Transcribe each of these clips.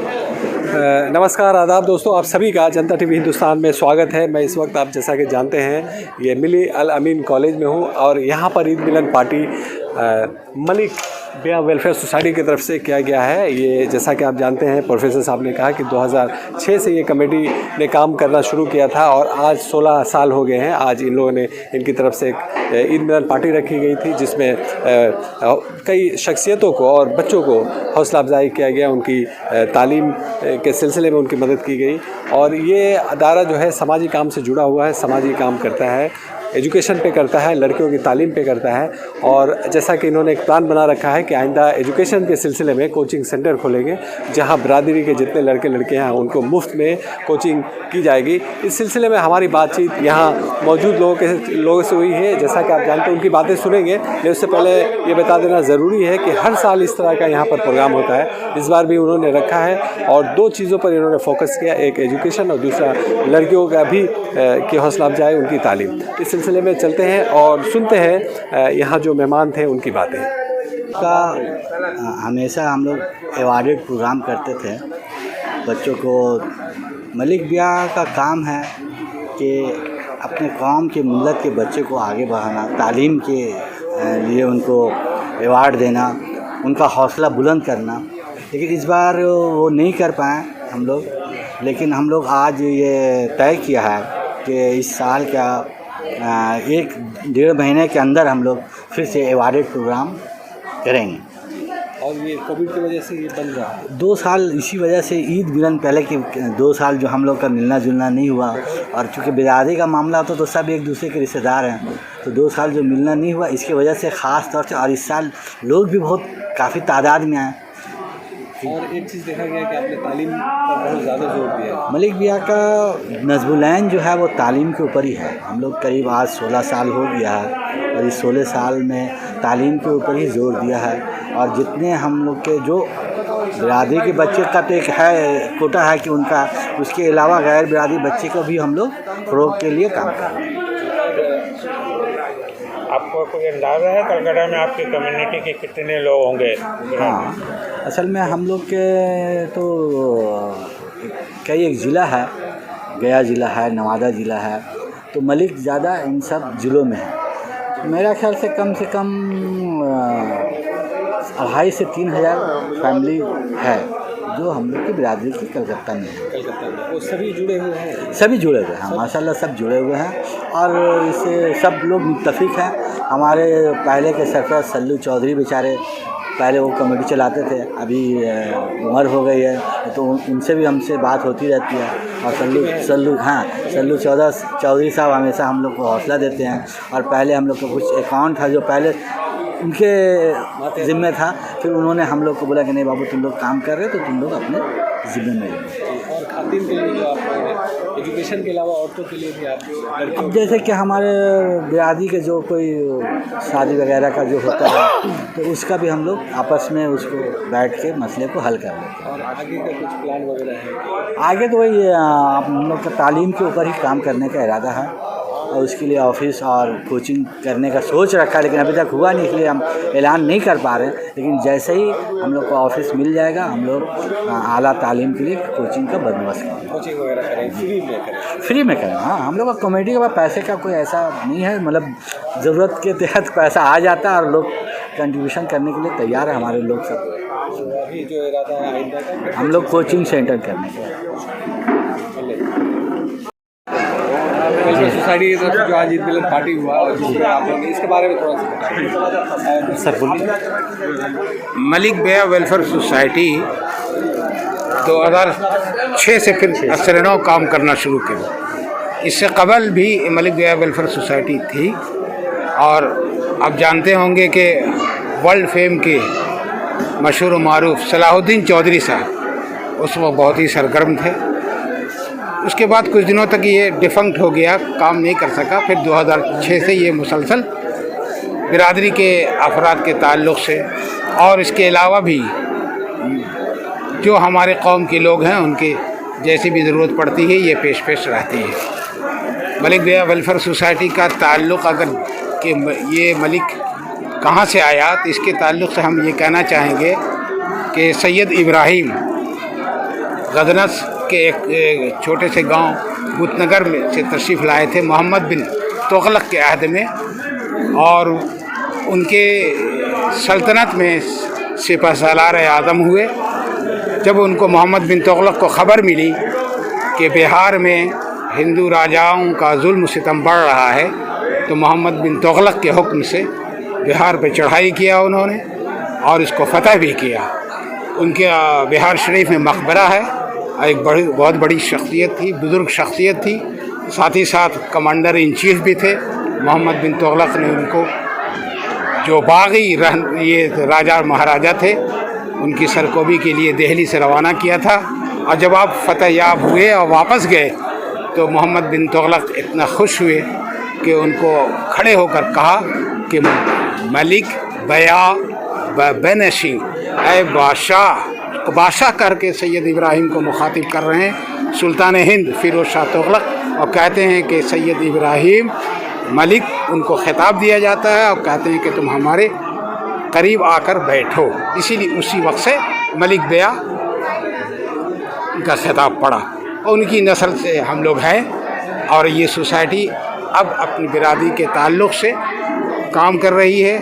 नमस्कार आदाब दोस्तों, आप सभी का जनता टीवी हिंदुस्तान में स्वागत है। मैं इस वक्त आप जैसा कि जानते हैं ये मिली अल अमीन कॉलेज में हूँ और यहाँ पर ईद मिलन पार्टी मलिक बिया वेलफेयर सोसाइटी की तरफ से किया गया है। ये जैसा कि आप जानते हैं प्रोफेसर साहब ने कहा कि 2006 से ये कमेटी ने काम करना शुरू किया था और आज 16 साल हो गए हैं। आज इन लोगों ने इनकी तरफ से एक ईद मिलन पार्टी रखी गई थी जिसमें कई शख्सियतों को और बच्चों को हौसला अफजाई किया गया, उनकी तालीम के सिलसिले में उनकी मदद की गई। और ये अदारा जो है समाजी काम से जुड़ा हुआ है, समाजी काम करता है, एजुकेशन पे करता है, लड़कियों की तालीम पे करता है। और जैसा कि इन्होंने एक प्लान बना रखा है कि आइंदा एजुकेशन के सिलसिले में कोचिंग सेंटर खोलेंगे जहां बिरादरी के जितने लड़के लड़कियां हैं उनको मुफ्त में कोचिंग की जाएगी। इस सिलसिले में हमारी बातचीत यहाँ मौजूद लोगों से हुई है। जैसा कि आप जानते हैं उनकी बातें सुनेंगे, लेकिन उससे पहले ये बता देना ज़रूरी है कि हर साल इस तरह का यहाँ पर प्रोग्राम होता है। इस बार भी उन्होंने रखा है और दो चीज़ों पर इन्होंने फोकस किया, एक एजुकेशन और दूसरा लड़कियों का भी की हौसला अफजाई, उनकी तालीम। इस सिलसिले में चलते हैं और सुनते हैं यहाँ जो मेहमान थे उनकी बातें। हमेशा हम लोग अवार्डेड प्रोग्राम करते थे बच्चों को। मलिक बिया का काम है कि अपने कौम के मिल्लत के बच्चे को आगे बढ़ाना, तालीम के लिए उनको अवार्ड देना, उनका हौसला बुलंद करना। लेकिन इस बार वो नहीं कर पाए हम लोग, लेकिन हम लोग आज ये तय किया है कि इस साल का 1-1.5 महीने के अंदर हम लोग फिर से अवार्डेड प्रोग्राम करेंगे। और ये कोविड की वजह से ये बन रहा है 2 साल, इसी वजह से ईद मिलन पहले के 2 साल जो हम लोग का मिलना जुलना नहीं हुआ, और चूँकि बिरादरी का मामला होता तो सब एक दूसरे के रिश्तेदार हैं, तो 2 साल जो मिलना नहीं हुआ इसकी वजह से ख़ास तौर से। और इस साल लोग भी बहुत काफ़ी तादाद में आए। और एक चीज़ देखा गया कि आपने तालीम पर बहुत ज़्यादा जोर दिया। मलिक बिया का नज़्बुलैन जो है वो तालीम के ऊपर ही है। हम लोग करीब आज 16 साल हो गया है और इस 16 साल में तालीम के ऊपर ही जोर दिया है। और जितने हम लोग के जो बिरादरी के बच्चे का तो एक है कोटा है कि उनका, उसके अलावा गैर बिरादरी बच्चे को भी हम लोग फ़रोग़ के लिए काम कर रहे हैं। आपको कोई अंदाज़ा है कलकत्ता में आपकी कम्युनिटी के कितने लोग होंगे? हाँ, असल में हम लोग के तो कई एक ज़िला है, गया ज़िला है, नवादा ज़िला है, तो मलिक ज़्यादा इन सब ज़िलों में है। मेरा ख्याल से कम 2,500 से 3,000 फैमिली है जो हम लोग की बिरादरी की कलकत्ता में है। कलकत्ता में वो सभी जुड़े हुए हैं? सभी जुड़े हुए हैं माशाल्लाह, सब जुड़े हुए हैं और इससे सब लोग मुत्तफ़िक़ हैं। हमारे पहले के सरपंच सल्लू चौधरी बेचारे पहले वो कमेटी चलाते थे, अभी उम्र हो गई है तो उनसे भी हमसे बात होती रहती है। और सल्लू चौधरी साहब हमेशा हम लोग को हौसला देते हैं। और पहले हम लोग का कुछ अकाउंट था जो पहले उनके ज़िम्मे था, फिर उन्होंने हम लोग को बोला कि नहीं बाबू तुम लोग काम कर रहे हो तो तुम लोग अपने ज़िम्मे में लो। और खातिन के लिए जो आप एजुकेशन के अलावा औरतों के लिए भी आप अब जैसे कि हमारे बिरादरी के जो कोई शादी वगैरह का जो होता है तो उसका भी हम लोग आपस में उसको बैठ के मसले को हल कर लेते हैं। और आगे का कुछ प्लान वगैरह है? आगे तो वही हम लोग का तालीम के ऊपर ही काम करने का इरादा है और उसके लिए ऑफिस और कोचिंग करने का सोच रखा है, लेकिन अभी तक हुआ नहीं इसलिए हम ऐलान नहीं कर पा रहे हैं। लेकिन जैसे ही हम लोग को ऑफिस मिल जाएगा हम लोग आला तालीम के लिए कोचिंग का बंदोबस्त करेंगे। कोचिंग वगैरह करें, फ्री में करें। हाँ, हम लोग का कमेटी के पास पैसे का कोई ऐसा नहीं है, मतलब ज़रूरत के तहत पैसा आ जाता है और लोग कंट्रीब्यूशन करने के लिए तैयार है हमारे लोग सब। अभी जो इरादा है आइंदा का हम लोग कोचिंग सेंटर करने का। सोसाइटी की तरफ से जो आज ईद मिलन पार्टी हुआ आप लोग इसके बारे में थोड़ा सा सर बोलिए। मलिक बिया वेलफेयर सोसाइटी 2006 से फिर असरनो काम करना शुरू किया। इससे कबल भी मलिक बिया वेलफेयर सोसाइटी थी और आप जानते होंगे कि वर्ल्ड फेम के मशहूर मारूफ सलाहुद्दीन चौधरी साहब उस वक्त बहुत ही सरगर्म थे। उसके बाद कुछ दिनों तक ये डिफंक्ट हो गया, काम नहीं कर सका। फिर 2006 से ये मुसलसल बिरादरी के अफराद के ताल्लुक़ से और इसके अलावा भी जो हमारे कौम के लोग हैं उनके जैसी भी ज़रूरत पड़ती है ये पेश रहती है। मलिक बिया वेलफेयर सोसाइटी का ताल्लुक़ अगर कि ये मलिक कहाँ से आया तो इसके ताल्लुक़ से हम ये कहना चाहेंगे कि सैयद इब्राहिम गजनस के एक छोटे से गांव बूतनगर में से तशरीफ़ लाए थे मोहम्मद बिन तुगलक के अहद में, और उनके सल्तनत में सिपहसालार आज़म हुए। जब उनको मोहम्मद बिन तुगलक को ख़बर मिली कि बिहार में हिंदू राजाओं का जुल्म सितम बढ़ रहा है, तो मोहम्मद बिन तुगलक के हुक्म से बिहार पे चढ़ाई किया उन्होंने और इसको फ़तह भी किया। उनके बिहार शरीफ में मकबरा है, एक बहुत बड़ी शख्सियत थी, बुज़ुर्ग शख्सियत थी, साथ ही साथ कमांडर इन चीफ भी थे। मोहम्मद बिन तुगलक ने उनको, जो बागी ये राजा महाराजा थे, उनकी सरकोबी के लिए दिल्ली से रवाना किया था। और जब आप फतह याब हुए और वापस गए तो मोहम्मद बिन तुगलक इतना खुश हुए कि उनको खड़े होकर कहा कि मलिक बया बनशी, ऐ बादशाह करके सैयद इब्राहिम को मुखातिब कर रहे हैं सुल्तान हिंद फ़िरोज़ शाह तुगलक, और कहते हैं कि सैयद इब्राहिम मलिक उनको खिताब दिया जाता है और कहते हैं कि तुम हमारे करीब आकर बैठो। इसीलिए उसी वक्त से मलिक बया का खिताब पड़ा और उनकी नस्ल से हम लोग हैं। और ये सोसाइटी अब अपनी बिरादरी के ताल्लुक़ से काम कर रही है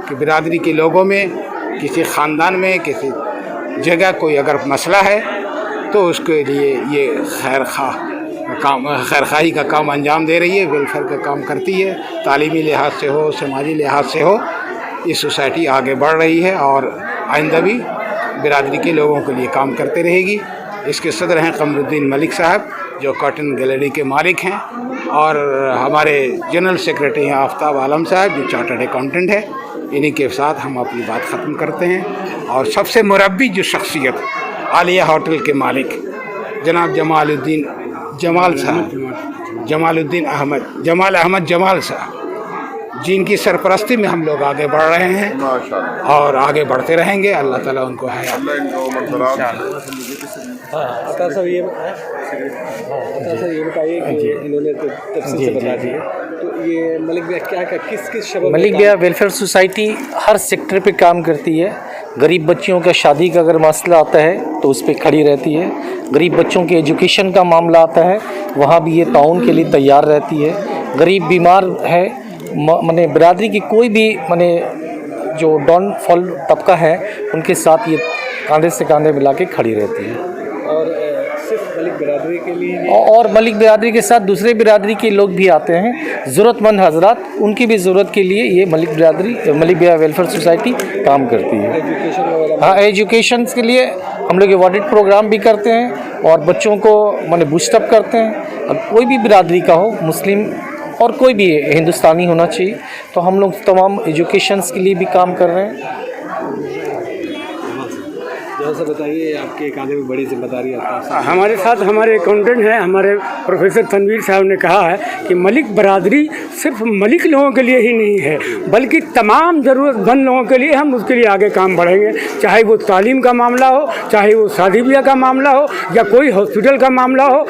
कि बिरादरी के लोगों में, किसी ख़ानदान में, किसी जगह कोई अगर मसला है तो उसके लिए ये खैरखाही का काम अंजाम दे रही है, वेलफेयर का काम करती है। तालीमी लिहाज से हो, समाजी लिहाज से हो, ये सोसाइटी आगे बढ़ रही है और आइंदा भी बिरादरी के लोगों के लिए काम करते रहेगी। इसके सदर हैं कमरुद्दीन मलिक साहब, जो कॉटन गैलरी के मालिक हैं, और हमारे जनरल सेक्रेटरी हैं आफ्ताब आलम साहब, जो चार्टर्ड अकाउंटेंट है। इन्हीं के साथ हम अपनी बात ख़त्म करते हैं। और सबसे मुरब्बी जो शख्सियत, आलिया होटल के मालिक जनाब जमाल अहमद जमाल साहब, जिनकी सरपरस्ती में हम लोग आगे बढ़ रहे हैं और आगे बढ़ते रहेंगे। अल्लाह ताला उनको हयात। अता साहब ये बताइए कि इन्होंने तो तफसील से बता दिया, तो ये मलिक बिया क्या किस शब्द मलिक बिया वेलफेयर सोसाइटी हर सेक्टर पे काम करती है। गरीब बच्चियों का शादी का अगर मसला आता है तो उस पर खड़ी रहती है। गरीब बच्चों के एजुकेशन का मामला आता है, वहाँ भी ये ताउन के लिए तैयार रहती है। गरीब बीमार है, माने बिरादरी की कोई भी माने जो डाउनफॉल तबका है, उनके साथ ये कांधे से कांधे मिला के खड़ी रहती है। और सिर्फ मलिक बिरादरी के लिए और मलिक बिरादरी के साथ दूसरे बिरादरी के लोग भी आते हैं, ज़रूरतमंद हजरात, उनकी भी ज़रूरत के लिए ये मलिक बिया वेलफेयर सोसाइटी काम करती है। एजुकेशन वगैरह, हाँ, एजुकेशन के लिए हम लोग अवॉर्डेड प्रोग्राम भी करते हैं और बच्चों को माने बूस्टअप करते हैं। अब कोई भी बिरादरी का हो, मुस्लिम और कोई भी हिंदुस्तानी होना चाहिए, तो हम लोग तमाम एजुकेशंस के लिए भी काम कर रहे हैं। जैसा बताइए, आपके कांधे में बड़ी जिम्मेदारी आता है। हमारे साथ हमारे अकाउंटेंट हैं, हमारे प्रोफेसर तनवीर साहब ने कहा है कि मलिक बरादरी सिर्फ मलिक लोगों के लिए ही नहीं है, बल्कि तमाम ज़रूरतमंद लोगों के लिए हम उसके लिए आगे काम बढ़ेंगे। चाहे वो तालीम का मामला हो, चाहे वो शादी ब्याह का मामला हो, या कोई हॉस्पिटल का मामला हो,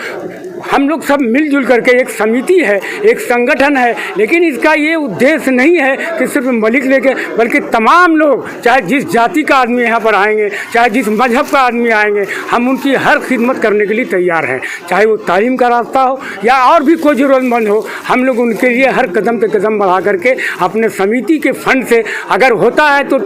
हम लोग सब मिलजुल करके एक समिति है, एक संगठन है। लेकिन इसका ये उद्देश्य नहीं है कि सिर्फ मलिक लेके, बल्कि तमाम लोग, चाहे जिस जाति का आदमी यहाँ पर आएंगे, चाहे जिस मजहब का आदमी आएंगे, हम उनकी हर खिदमत करने के लिए तैयार हैं। चाहे वो तालीम का रास्ता हो या और भी कोई ज़रूरतमंद हो, हम लोग उनके लिए हर कदम पे कदम बढ़ा करके अपने समिति के फंड से अगर होता है तो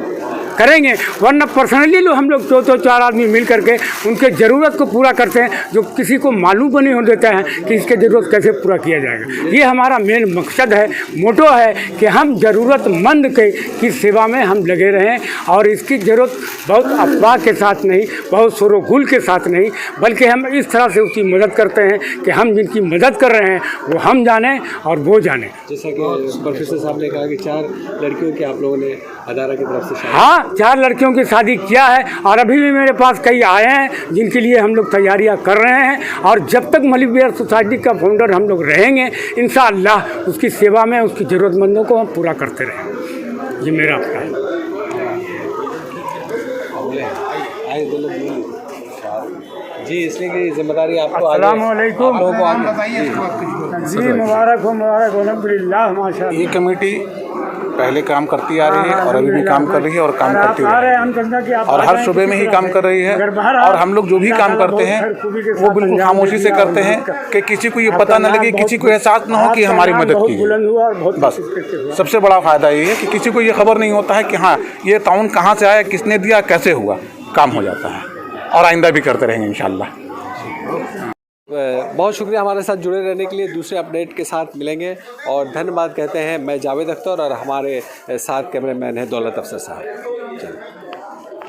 करेंगे, वरना पर्सनली लोग हम लोग दो चार आदमी मिल करके उनके ज़रूरत को पूरा करते हैं, जो किसी को मालूम भी नहीं हो देता है कि इसके ज़रूरत कैसे पूरा किया जाएगा। ये हमारा मेन मकसद है, मोटो है कि हम ज़रूरतमंद की सेवा में हम लगे रहें। और इसकी ज़रूरत बहुत अफवाह के साथ नहीं, बहुत शोर-गुल के साथ नहीं, बल्कि हम इस तरह से उसकी मदद करते हैं कि हम जिनकी मदद कर रहे हैं वो हम जानें और वो जानें। जैसा कि प्रोफेसर साहब ने कहा कि 4 लड़कियों की आप लोगों ने अदारा की तरफ से शादी, हाँ, 4 लड़कियों की शादी किया है और अभी भी मेरे पास कई आए हैं जिनके लिए हम लोग तैयारियां कर रहे हैं। और जब तक मलिक बिया सोसाइटी का फाउंडर हम लोग रहेंगे, इंशाअल्लाह उसकी सेवा में उसकी ज़रूरतमंदों को हम पूरा करते रहेंगे। ये मेरा आपका है। जी, इसलिए कि जिम्मेदारी आपको अस्सलामुअलैकुम। आगे जी, मुबारक हो अल्हम्दुलिल्लाह, माशाअल्लाह। ये कमेटी पहले काम करती आ रही है और अभी भी काम कर रही है और काम करती रहेगी और हर सूबे में ही काम कर रही है। और हम लोग जो भी काम करते हैं वो बिल्कुल खामोशी से करते हैं कि किसी को ये पता न लगे, किसी को एहसास न हो कि हमारी मदद की गई। बस सबसे बड़ा फ़ायदा ये है कि किसी को ये खबर नहीं होता है कि हाँ ये ताउन कहाँ से आया, किसने दिया, कैसे हुआ, काम हो जाता है और आइंदा भी करते रहेंगे इंशाल्लाह। बहुत शुक्रिया हमारे साथ जुड़े रहने के लिए। दूसरे अपडेट के साथ मिलेंगे और धन्यवाद कहते हैं। मैं जावेद अख्तर और हमारे साथ कैमरामैन है दौलत अफसर साहब।